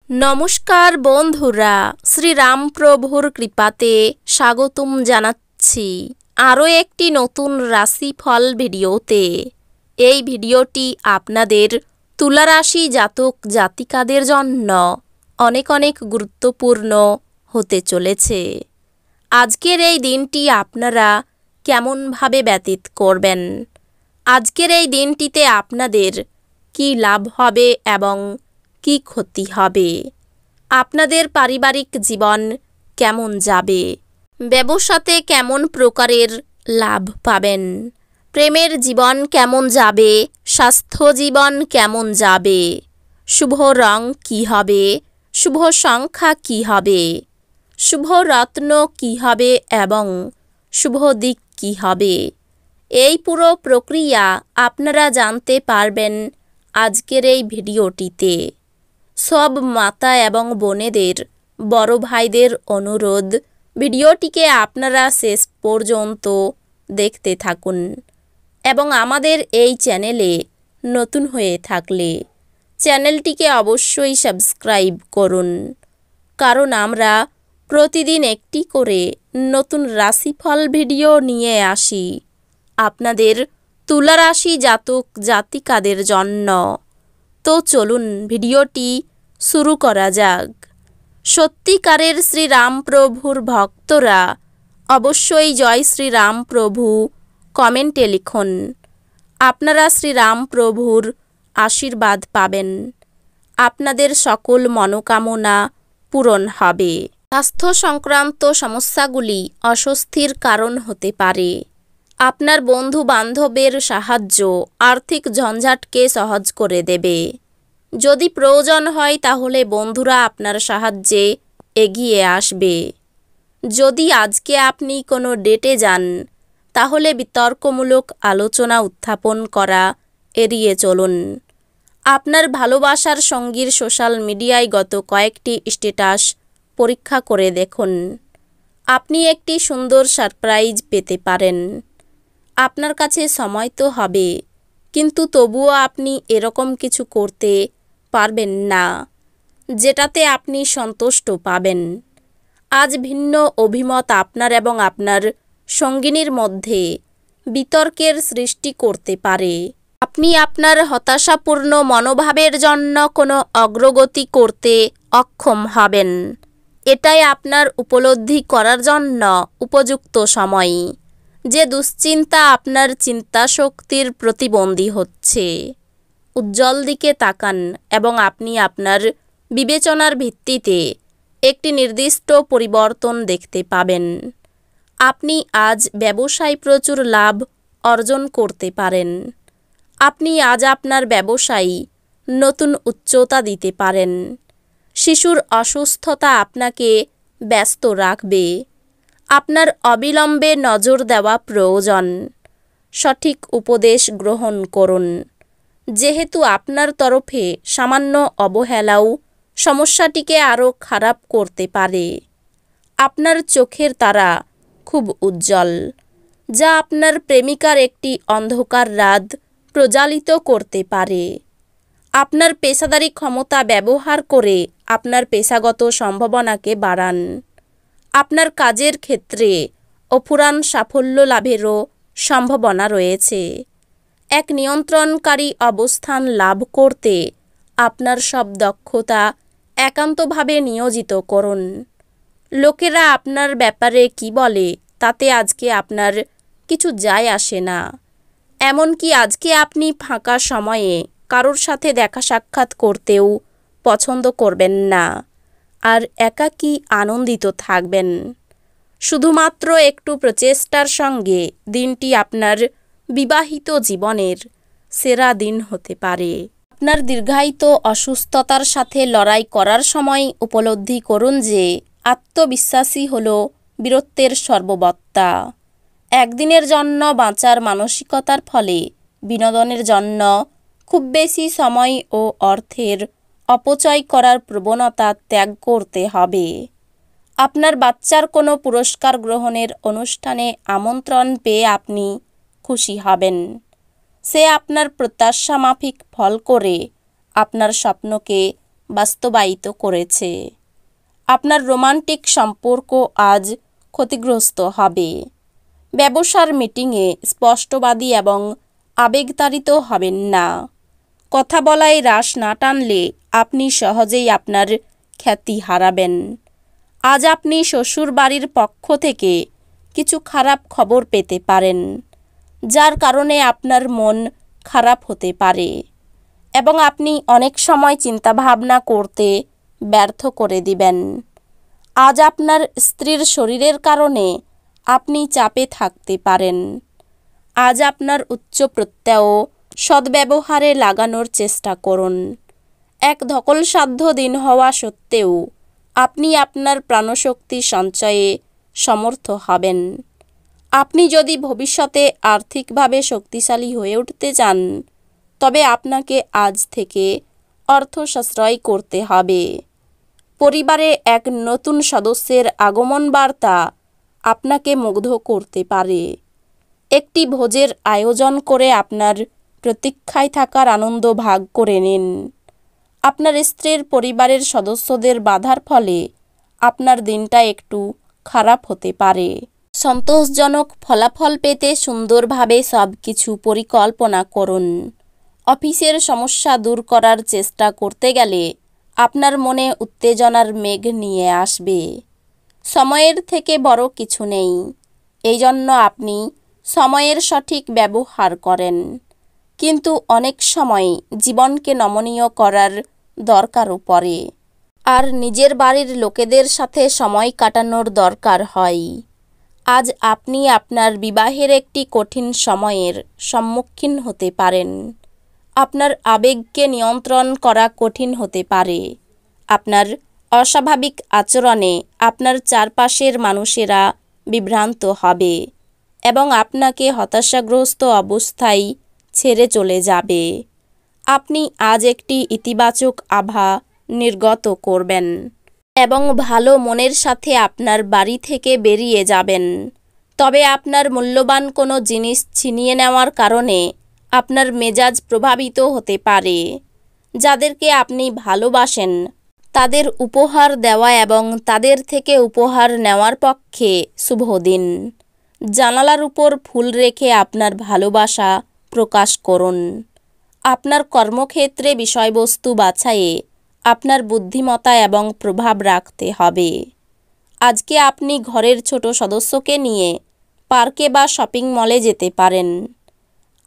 নমস্কার বন্ধুরা, শ্রীরামপ্রভুর কৃপাতে স্বাগতম জানাচ্ছি আরও একটি নতুন রাশিফল ভিডিওতে। এই ভিডিওটি আপনাদের তুলা রাশি জাতক জাতিকাদের জন্য অনেক অনেক গুরুত্বপূর্ণ হতে চলেছে। আজকের এই দিনটি আপনারা কেমনভাবে ব্যতীত করবেন, আজকের এই দিনটিতে আপনাদের কি লাভ হবে এবং কি ক্ষতি হবে, আপনাদের পারিবারিক জীবন কেমন যাবে, ব্যবসাতে কেমন প্রকারের লাভ পাবেন, প্রেমের জীবন কেমন যাবে, স্বাস্থ্য জীবন কেমন যাবে, শুভ রং কি হবে, শুভ সংখ্যা কি হবে, শুভ রত্ন কি হবে এবং শুভ দিক কি হবে, এই পুরো প্রক্রিয়া আপনারা জানতে পারবেন আজকের এই ভিডিওটিতে। সব মাতা এবং বোনেদের, বড় ভাইদের অনুরোধ, ভিডিওটিকে আপনারা শেষ পর্যন্ত দেখতে থাকুন এবং আমাদের এই চ্যানেলে নতুন হয়ে থাকলে চ্যানেলটিকে অবশ্যই সাবস্ক্রাইব করুন, কারণ আমরা প্রতিদিন একটি করে নতুন রাশিফল ভিডিও নিয়ে আসি আপনাদের তুলা রাশি জাতক জাতিকাদের জন্য। তো চলুন ভিডিওটি শুরু করা যাক। সত্যিকারের শ্রীরামপ্রভুর ভক্তরা অবশ্যই জয় শ্রীরামপ্রভু কমেন্টে লিখুন। আপনারা শ্রীরামপ্রভুর আশীর্বাদ পাবেন, আপনাদের সকল মনোকামনা পূরণ হবে। স্বাস্থ্য সংক্রান্ত সমস্যাগুলি অস্বস্তির কারণ হতে পারে। আপনার বন্ধু বান্ধবের সাহায্য আর্থিক ঝঞ্ঝাটকে সহজ করে দেবে। যদি প্রয়োজন হয় তাহলে বন্ধুরা আপনার সাহায্যে এগিয়ে আসবে। যদি আজকে আপনি কোনো ডেটে যান তাহলে বিতর্কমূলক আলোচনা উত্থাপন করা এড়িয়ে চলুন। আপনার ভালোবাসার সঙ্গীর সোশ্যাল মিডিয়ায় গত কয়েকটি স্ট্যাটাস পরীক্ষা করে দেখুন। আপনি একটি সুন্দর সারপ্রাইজ পেতে পারেন। আপনার কাছে সময় তো হবে, কিন্তু তবুও আপনি এরকম কিছু করতে পারবেন না যেটাতে আপনি সন্তুষ্ট পাবেন। আজ ভিন্ন অভিমত আপনার এবং আপনার সঙ্গিনীর মধ্যে বিতর্কের সৃষ্টি করতে পারে। আপনি আপনার হতাশাপূর্ণ মনোভাবের জন্য কোনো অগ্রগতি করতে অক্ষম হবেন। এটাই আপনার উপলব্ধি করার জন্য উপযুক্ত সময় যে দুশ্চিন্তা আপনার চিন্তাশক্তির প্রতিবন্ধী হচ্ছে। উজ্জ্বল দিকে তাকান এবং আপনি আপনার বিবেচনার ভিত্তিতে একটি নির্দিষ্ট পরিবর্তন দেখতে পাবেন। আপনি আজ ব্যবসায় প্রচুর লাভ অর্জন করতে পারেন। আপনি আজ আপনার ব্যবসায় নতুন উচ্চতা দিতে পারেন। শিশুর অসুস্থতা আপনাকে ব্যস্ত রাখবে। আপনার অবিলম্বে নজর দেওয়া প্রয়োজন। সঠিক উপদেশ গ্রহণ করুন, যেহেতু আপনার তরফে সামান্য অবহেলাও সমস্যাটিকে আরও খারাপ করতে পারে। আপনার চোখের তারা খুব উজ্জ্বল, যা আপনার প্রেমিকার একটি অন্ধকার রাত প্রজ্বালিত করতে পারে। আপনার পেশাদারী ক্ষমতা ব্যবহার করে আপনার পেশাগত সম্ভাবনাকে বাড়ান। আপনার কাজের ক্ষেত্রে অফুরান সাফল্য লাভেরও সম্ভাবনা রয়েছে। এক নিয়ন্ত্রণকারী অবস্থান লাভ করতে আপনার সব দক্ষতা একান্তভাবে নিয়োজিত করুন। লোকেরা আপনার ব্যাপারে কি বলে তাতে আজকে আপনার কিছু যায় আসে না। এমনকি আজকে আপনি ফাঁকা সময়ে কারোর সাথে দেখা সাক্ষাৎ করতেও পছন্দ করবেন না আর একাকী আনন্দিত থাকবেন। শুধুমাত্র একটু প্রচেষ্টার সঙ্গে দিনটি আপনার বিবাহিত জীবনের সেরা দিন হতে পারে। আপনার দীর্ঘায়িত অসুস্থতার সাথে লড়াই করার সময় উপলব্ধি করুন যে আত্মবিশ্বাসী হল বীরত্বের সর্ববত্তা। একদিনের জন্য বাঁচার মানসিকতার ফলে বিনোদনের জন্য খুব বেশি সময় ও অর্থের অপচয় করার প্রবণতা ত্যাগ করতে হবে। আপনার বাচ্চার কোনো পুরস্কার গ্রহণের অনুষ্ঠানে আমন্ত্রণ পেয়ে আপনি খুশি হবেন। সে আপনার প্রত্যাশা মাফিক ফল করে আপনার স্বপ্নকে বাস্তবায়িত করেছে। আপনার রোমান্টিক সম্পর্ক আজ ক্ষতিগ্রস্ত হবে। ব্যবসার মিটিংয়ে স্পষ্টবাদী এবং আবেগতাড়িত হবেন না। কথা বলায় রাশ না টানলে আপনি সহজেই আপনার খ্যাতি হারাবেন। আজ আপনি শ্বশুর বাড়ির পক্ষ থেকে কিছু খারাপ খবর পেতে পারেন, যার কারণে আপনার মন খারাপ হতে পারে এবং আপনি অনেক সময় চিন্তাভাবনা করতে ব্যর্থ করে দিবেন। আজ আপনার স্ত্রীর শরীরের কারণে আপনি চাপে থাকতে পারেন। আজ আপনার উচ্চ প্রত্যয় সদ্ব্যবহারে লাগানোর চেষ্টা করুন। এক ধকলসাধ্য দিন হওয়া সত্ত্বেও আপনি আপনার প্রাণশক্তি সঞ্চয়ে সমর্থ হবেন। আপনি যদি ভবিষ্যতে আর্থিকভাবে শক্তিশালী হয়ে উঠতে চান, তবে আপনাকে আজ থেকে অর্থ সাশ্রয় করতে হবে। পরিবারে এক নতুন সদস্যের আগমন বার্তা আপনাকে মুগ্ধ করতে পারে। একটি ভোজের আয়োজন করে আপনার প্রতীক্ষায় থাকার আনন্দ ভাগ করে নিন। আপনার স্ত্রীর পরিবারের সদস্যদের বাধার ফলে আপনার দিনটা একটু খারাপ হতে পারে। সন্তোষজনক ফলাফল পেতে সুন্দরভাবে সব কিছু পরিকল্পনা করুন। অফিসের সমস্যা দূর করার চেষ্টা করতে গেলে আপনার মনে উত্তেজনার মেঘ নিয়ে আসবে। সময়ের থেকে বড় কিছু নেই, এই জন্য আপনি সময়ের সঠিক ব্যবহার করেন। কিন্তু অনেক সময় জীবনকে নমনীয় করার দরকারও পড়ে, আর নিজের বাড়ির লোকেদের সাথে সময় কাটানোর দরকার হয়। আজ আপনি আপনার বিবাহের একটি কঠিন সময়ের সম্মুখীন হতে পারেন। আপনার আবেগকে নিয়ন্ত্রণ করা কঠিন হতে পারে। আপনার অস্বাভাবিক আচরণে আপনার চারপাশের মানুষেরা বিভ্রান্ত হবে এবং আপনাকে হতাশাগ্রস্ত অবস্থায় ছেড়ে চলে যাবে। আপনি আজ একটি ইতিবাচক আভা নির্গত করবেন এবং ভালো মনের সাথে আপনার বাড়ি থেকে বেরিয়ে যাবেন। তবে আপনার মূল্যবান কোনো জিনিস ছিনিয়ে নেওয়ার কারণে আপনার মেজাজ প্রভাবিত হতে পারে। যাদেরকে আপনি ভালোবাসেন তাদের উপহার দেওয়া এবং তাদের থেকে উপহার নেওয়ার পক্ষে শুভ দিন। জানালার উপর ফুল রেখে আপনার ভালোবাসা প্রকাশ করুন। আপনার কর্মক্ষেত্রে বিষয়বস্তু বাছাইয়ে আপনার বুদ্ধিমত্তা এবং প্রভাব রাখতে হবে। আজকে আপনি ঘরের ছোট সদস্যকে নিয়ে পার্কে বা শপিং মলে যেতে পারেন।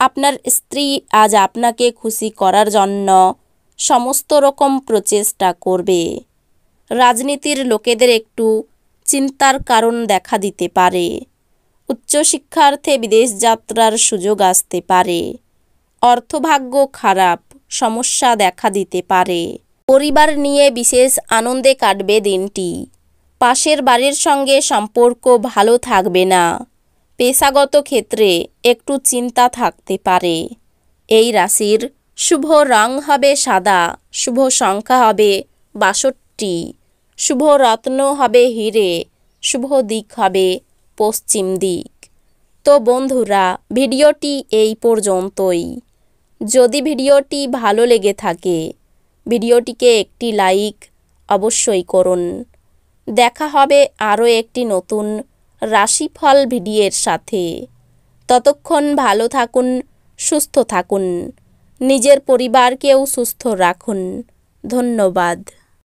আপনার স্ত্রী আজ আপনাকে খুশি করার জন্য সমস্ত রকম প্রচেষ্টা করবে। রাজনীতির লোকেদের একটু চিন্তার কারণ দেখা দিতে পারে। উচ্চশিক্ষার্থে বিদেশ যাত্রার সুযোগ আসতে পারে। অর্থভাগ্য খারাপ, সমস্যা দেখা দিতে পারে। পরিবার নিয়ে বিশেষ আনন্দে কাটবে দিনটি। পাশের বাড়ির সঙ্গে সম্পর্ক ভালো থাকবে না। পেশাগত ক্ষেত্রে একটু চিন্তা থাকতে পারে। এই রাশির শুভ রং হবে সাদা, শুভ সংখ্যা হবে 62, শুভ রত্ন হবে হিরে, শুভ দিক হবে পশ্চিম দিক। তো বন্ধুরা, ভিডিওটি এই পর্যন্তই। যদি ভিডিওটি ভালো লেগে থাকে ভিডিওটিকে একটি লাইক অবশ্যই করুন। দেখা হবে আরও একটি নতুন রাশিফল ভিডিওর সাথে। ততক্ষণ ভালো থাকুন, সুস্থ থাকুন, নিজের পরিবারকেও সুস্থ রাখুন। ধন্যবাদ।